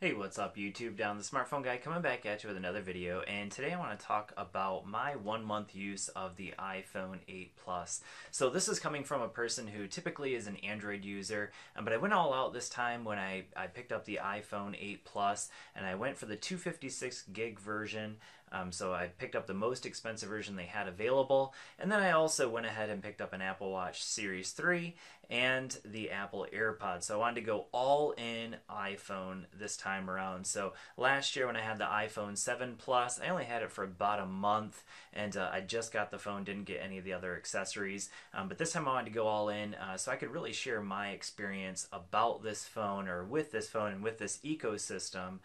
Hey, what's up YouTube? Down the smartphone guy coming back at you with another video, and today I want to talk about my 1 month use of the iPhone 8 Plus. So this is coming from a person who typically is an Android user, but I went all out this time when I picked up the iPhone 8 Plus, and I went for the 256 gig version. So I picked up the most expensive version they had available, and then I also went ahead and picked up an Apple Watch Series 3 and the Apple AirPods. So I wanted to go all in iPhone this time around. So last year when I had the iPhone 7 Plus, I only had it for about a month, and I just got the phone, didn't get any of the other accessories. But this time I wanted to go all in so I could really share my experience about this phone, or with this phone and with this ecosystem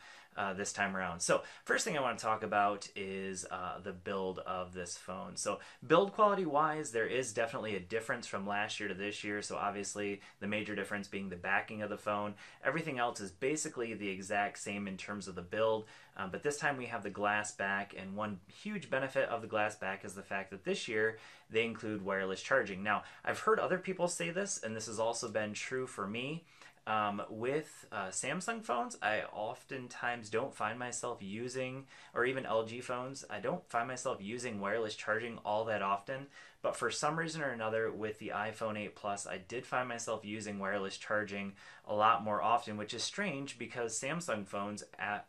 this time around. So first thing I want to talk about is the build of this phone. So build quality wise, there is definitely a difference from last year to this year. So obviously the major difference being the backing of the phone. Everything else is basically the exact same in terms of the build, but this time we have the glass back, and one huge benefit of the glass back is the fact that this year they include wireless charging. Now, I've heard other people say this, and this has also been true for me. With Samsung phones, I oftentimes don't find myself using, or even LG phones, I don't find myself using wireless charging all that often. But for some reason or another, with the iPhone 8 Plus, I did find myself using wireless charging a lot more often, which is strange because Samsung phones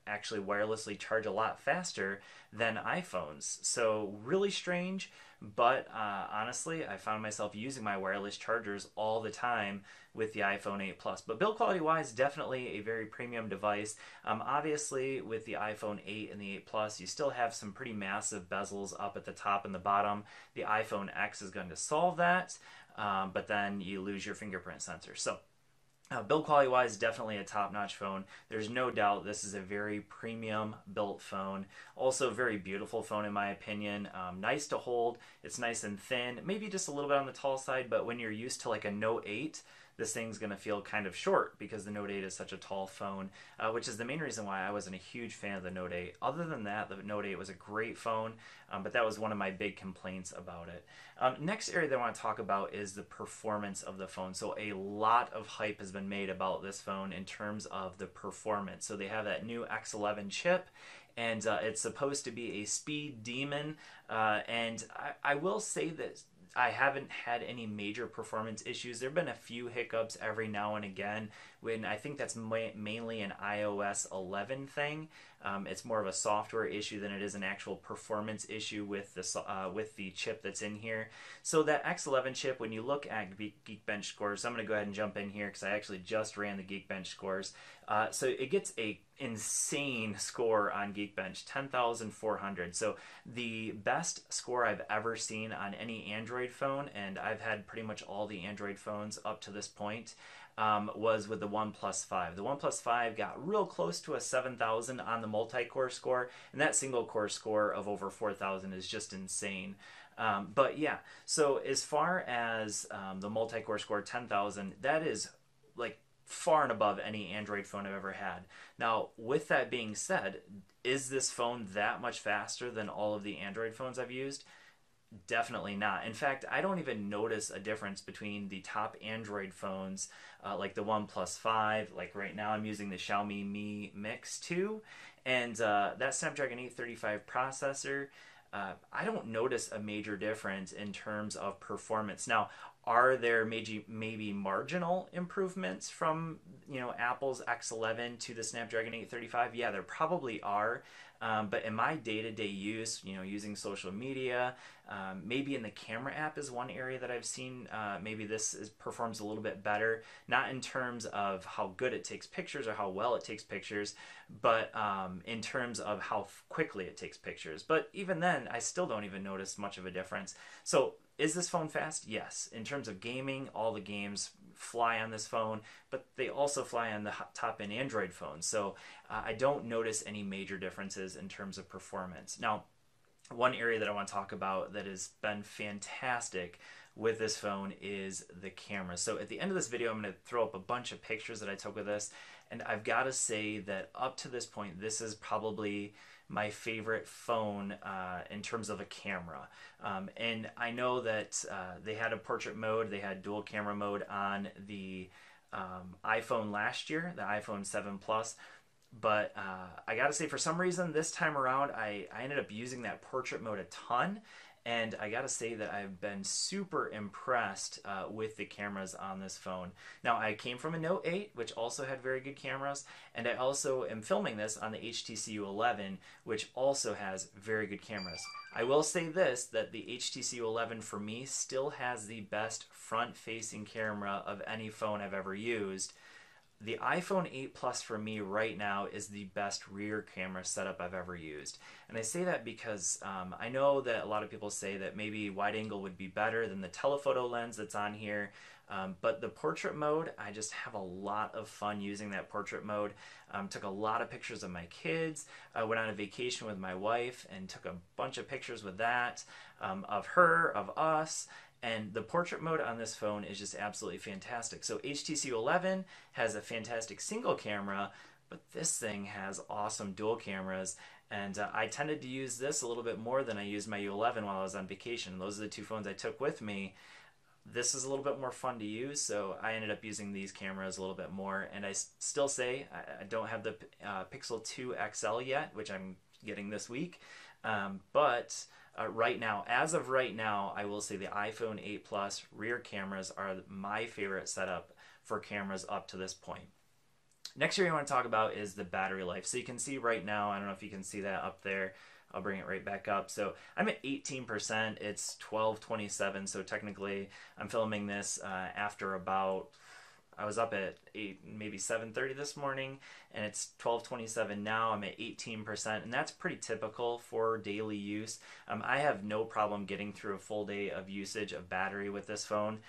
actually wirelessly charge a lot faster than iPhones. So really strange, but honestly, I found myself using my wireless chargers all the time with the iPhone 8 Plus. But build quality wise, definitely a very premium device. Obviously, with the iPhone 8 and the 8 Plus, you still have some pretty massive bezels up at the top and the bottom. The iPhone X is going to solve that, but then you lose your fingerprint sensor. So build quality wise, definitely a top-notch phone. There's no doubt this is a very premium built phone. Also a very beautiful phone in my opinion. Nice to hold. It's nice and thin. Maybe just a little bit on the tall side, but when you're used to like a Note 8, this thing's going to feel kind of short because the Note 8 is such a tall phone, which is the main reason why I wasn't a huge fan of the Note 8. Other than that, the Note 8 was a great phone, but that was one of my big complaints about it. Next area that I want to talk about is the performance of the phone. So a lot of hype has been made about this phone in terms of the performance. So they have that new X11 chip, and it's supposed to be a speed demon, and I will say that I haven't had any major performance issues. There have been a few hiccups every now and again, when I think that's mainly an iOS 11 thing. It's more of a software issue than it is an actual performance issue with the chip that's in here. So that X11 chip, when you look at Geekbench scores, so I'm going to go ahead and jump in here because I actually just ran the Geekbench scores. So it gets a insane score on Geekbench, 10,400. So the best score I've ever seen on any Android phone, and I've had pretty much all the Android phones up to this point, was with the OnePlus 5. The OnePlus 5 got real close to a 7,000 on the multi-core score, and that single-core score of over 4,000 is just insane. But yeah, so as far as the multi-core score, 10,000, that is like far and above any Android phone I've ever had. Now, with that being said, is this phone that much faster than all of the Android phones I've used? Definitely not. In fact, I don't even notice a difference between the top Android phones, like the OnePlus 5. Like right now I'm using the Xiaomi Mi Mix 2, and that Snapdragon 835 processor, I don't notice a major difference in terms of performance. Now, are there maybe marginal improvements from Apple's X11 to the Snapdragon 835? Yeah, there probably are. But in my day-to-day use, using social media, maybe in the camera app is one area that I've seen maybe performs a little bit better. Not in terms of how good it takes pictures or how well it takes pictures, but in terms of how quickly it takes pictures. But even then, I still don't even notice much of a difference. So is this phone fast? Yes. In terms of gaming, all the games fly on this phone, but they also fly on the top-end Android phones. So I don't notice any major differences in terms of performance. Now, one area that I want to talk about that has been fantastic with this phone is the camera. So at the end of this video, I'm going to throw up a bunch of pictures that I took with this, and I've got to say that up to this point, this is probably my favorite phone in terms of a camera. And I know that they had a portrait mode, they had dual camera mode on the iPhone last year, the iPhone 7 Plus. But I gotta say, for some reason, this time around, I ended up using that portrait mode a ton. And I gotta say that I've been super impressed with the cameras on this phone. Now, I came from a Note 8, which also had very good cameras, and I also am filming this on the HTC U11, which also has very good cameras. I will say this, that the HTC U11 for me still has the best front-facing camera of any phone I've ever used. The iPhone 8 Plus for me right now is the best rear camera setup I've ever used. And I say that because I know that a lot of people say that maybe wide angle would be better than the telephoto lens that's on here. But the portrait mode, I just have a lot of fun using that portrait mode. Took a lot of pictures of my kids. I went on a vacation with my wife and took a bunch of pictures with that, of her, of us. And the portrait mode on this phone is just absolutely fantastic. So HTC 11 has a fantastic single camera, but this thing has awesome dual cameras. And I tended to use this a little bit more than I used my U11 while I was on vacation. Those are the two phones I took with me. This is a little bit more fun to use, so I ended up using these cameras a little bit more. And I still say I don't have the Pixel 2 XL yet, which I'm getting this week. But right now, as of right now, I will say the iPhone 8 Plus rear cameras are my favorite setup for cameras up to this point. Next area I want to talk about is the battery life. So you can see right now, I don't know if you can see that up there. I'll bring it right back up. So I'm at 18%. It's 12:27. So technically, I'm filming this after about, I was up at 8, maybe 7:30 this morning, and it's 12:27 now. I'm at 18%, and that's pretty typical for daily use. I have no problem getting through a full day of usage of battery with this phone.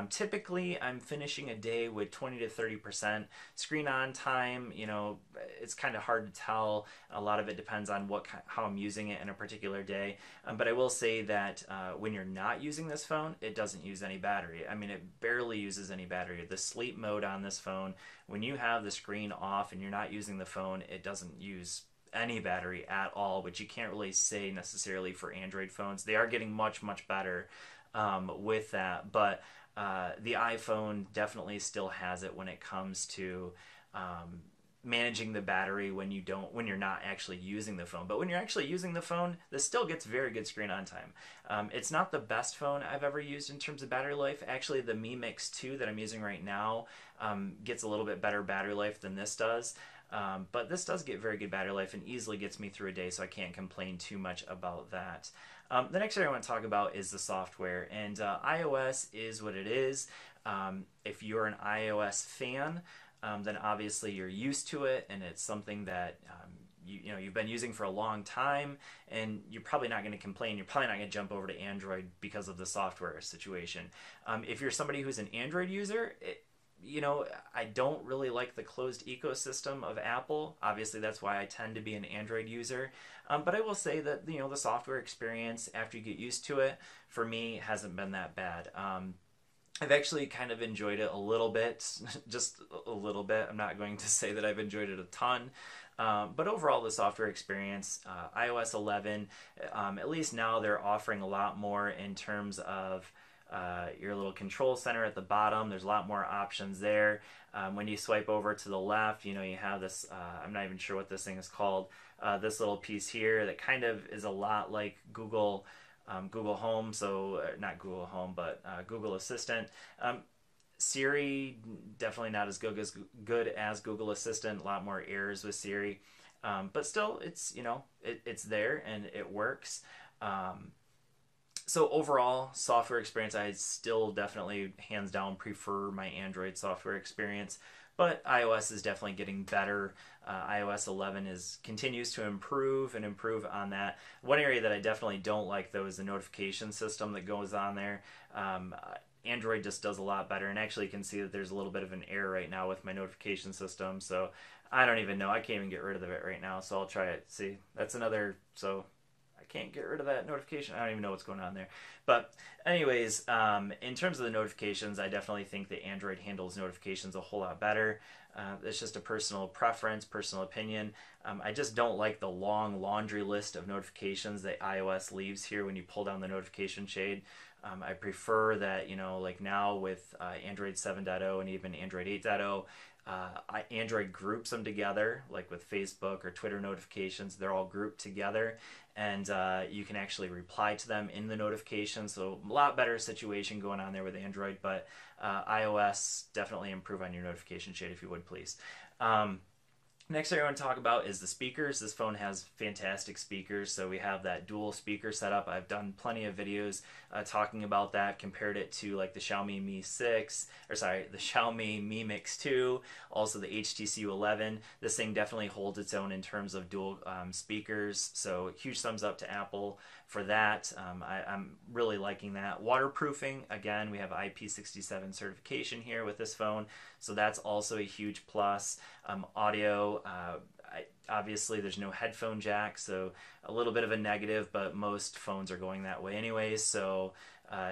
Typically, I'm finishing a day with 20 to 30% screen on time. You know, it's kind of hard to tell. A lot of it depends on how I'm using it in a particular day. But I will say that when you're not using this phone, it doesn't use any battery. I mean, it barely uses any battery. The sleep mode on this phone, when you have the screen off and you're not using the phone, it doesn't use any battery at all, which you can't really say necessarily for Android phones. They are getting much, much better with that, but the iPhone definitely still has it when it comes to managing the battery when you're not actually using the phone. But when you're actually using the phone, this still gets very good screen on time. It's not the best phone I've ever used in terms of battery life. Actually, the Mi Mix 2 that I'm using right now gets a little bit better battery life than this does. But this does get very good battery life and easily gets me through a day, so I can't complain too much about that. The next area I want to talk about is the software, and iOS is what it is. If you're an iOS fan, then obviously you're used to it, and it's something that you've been using for a long time, and you're probably not going to complain. You're probably not going to jump over to Android because of the software situation. If you're somebody who's an Android user, I don't really like the closed ecosystem of Apple. Obviously, that's why I tend to be an Android user. But I will say that the software experience after you get used to it, for me, hasn't been that bad. I've actually kind of enjoyed it a little bit, just a little bit. I'm not going to say that I've enjoyed it a ton. But overall, the software experience, iOS 11, at least now they're offering a lot more in terms of your little control center at the bottom. There's a lot more options there. When you swipe over to the left, you have this, I'm not even sure what this thing is called, this little piece here that kind of is a lot like Google Home, so not Google Home, but Google Assistant. Siri, definitely not as good as Google Assistant. A lot more errors with Siri, but still, it's it's there and it works. So overall, software experience, I still definitely hands down prefer my Android software experience, but iOS is definitely getting better. iOS 11 continues to improve on that. One area that I definitely don't like, though, is the notification system that goes on there. Android just does a lot better, and actually you can see that there's a little bit of an error right now with my notification system, so I don't even know. I can't even get rid of it right now, so I'll try it. See, that's another, so I can't get rid of that notification. I don't even know what's going on there. But anyways, in terms of the notifications, I definitely think that Android handles notifications a whole lot better. It's just a personal preference, personal opinion. I just don't like the long laundry list of notifications that iOS leaves here when you pull down the notification shade. I prefer that, like now with Android 7.0 and even Android 8.0, Android groups them together, like with Facebook or Twitter notifications. They're all grouped together, and you can actually reply to them in the notifications. So a lot better situation going on there with Android, but iOS, definitely improve on your notification shade if you would, please. Next thing I want to talk about is the speakers. This phone has fantastic speakers, so we have that dual speaker setup. I've done plenty of videos talking about that, compared it to like the Xiaomi Mi 6, or sorry, the Xiaomi Mi Mix 2, also the HTC 11. This thing definitely holds its own in terms of dual speakers, so huge thumbs up to Apple for that. I'm really liking that. Waterproofing, again, we have IP67 certification here with this phone, so that's also a huge plus. Audio, obviously there's no headphone jack, so a little bit of a negative, but most phones are going that way anyways, so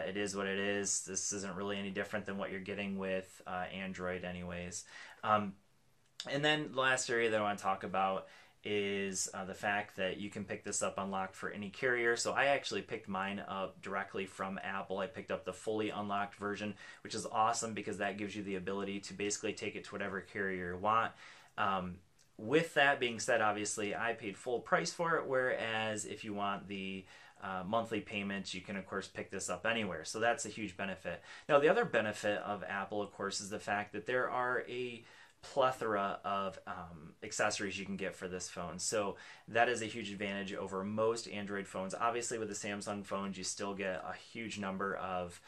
it is what it is. This isn't really any different than what you're getting with Android anyways. And then the last area that I want to talk about is the fact that you can pick this up unlocked for any carrier. So I actually picked mine up directly from Apple. I picked up the fully unlocked version, which is awesome because that gives you the ability to basically take it to whatever carrier you want. With that being said, obviously I paid full price for it, whereas if you want the monthly payments, you can of course pick this up anywhere. So that's a huge benefit. Now the other benefit of Apple, of course, is the fact that there are a plethora of accessories you can get for this phone. So that is a huge advantage over most Android phones. Obviously with the Samsung phones, you still get a huge number of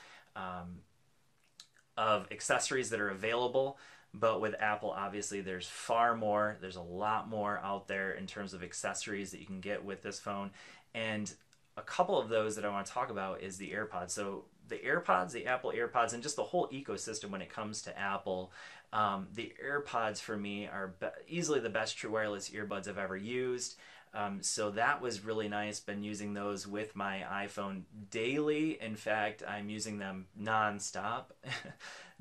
accessories that are available. But with Apple, obviously, there's far more. There's a lot more out there in terms of accessories that you can get with this phone. And a couple of those that I want to talk about is the AirPods. So the AirPods, the Apple AirPods, and just the whole ecosystem when it comes to Apple, the AirPods for me are easily the best true wireless earbuds I've ever used. So that was really nice. Been using those with my iPhone daily. In fact, I'm using them non-stop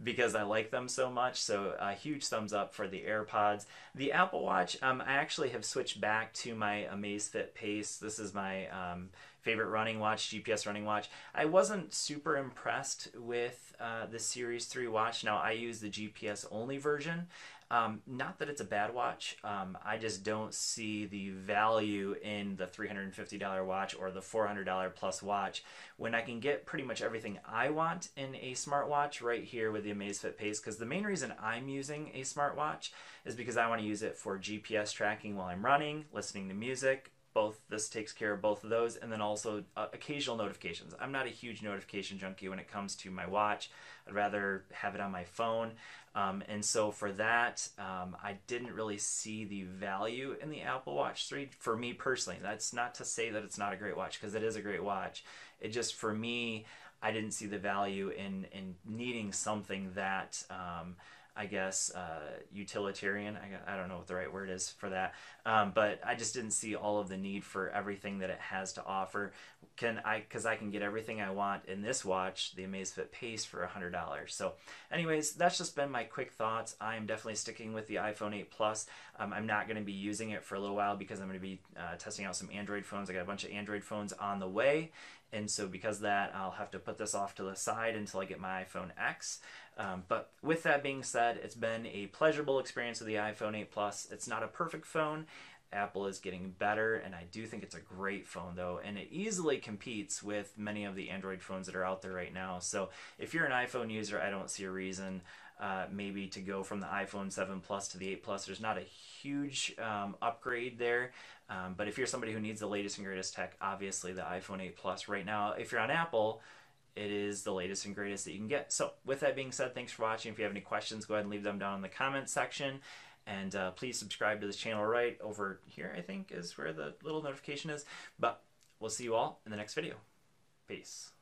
because I like them so much. So a huge thumbs up for the AirPods. The Apple Watch, I actually have switched back to my Amazfit Pace. This is my favorite running watch, GPS running watch. I wasn't super impressed with the Series 3 watch. Now I use the GPS only version. Not that it's a bad watch. I just don't see the value in the $350 watch or the $400 plus watch when I can get pretty much everything I want in a smartwatch right here with the Amazfit Pace. Because the main reason I'm using a smartwatch is because I want to use it for GPS tracking while I'm running, listening to music. This takes care of both of those, and then also occasional notifications. I'm not a huge notification junkie when it comes to my watch. I'd rather have it on my phone. And so for that, I didn't really see the value in the Apple Watch 3 for me personally. That's not to say that it's not a great watch, because it is a great watch. It just, for me, I didn't see the value in needing something that I guess utilitarian. I don't know what the right word is for that, but I just didn't see all of the need for everything that it has to offer. Because I can get everything I want in this watch, the Amazfit Pace, for $100. So anyways, that's just been my quick thoughts. I am definitely sticking with the iPhone 8 Plus. I'm not going to be using it for a little while because I'm going to be testing out some Android phones. I got a bunch of Android phones on the way, and so because of that, I'll have to put this off to the side until I get my iPhone X. But with that being said, it's been a pleasurable experience with the iPhone 8 Plus. It's not a perfect phone. Apple is getting better, and I do think it's a great phone though, and it easily competes with many of the Android phones that are out there right now. So if you're an iPhone user, I don't see a reason maybe to go from the iPhone 7 Plus to the 8 Plus. There's not a huge upgrade there, but if you're somebody who needs the latest and greatest tech, obviously the iPhone 8 Plus right now, if you're on Apple, it is the latest and greatest that you can get. So with that being said, thanks for watching. If you have any questions, go ahead and leave them down in the comment section. And please subscribe to this channel right over here, I think is where the little notification is. But we'll see you all in the next video. Peace.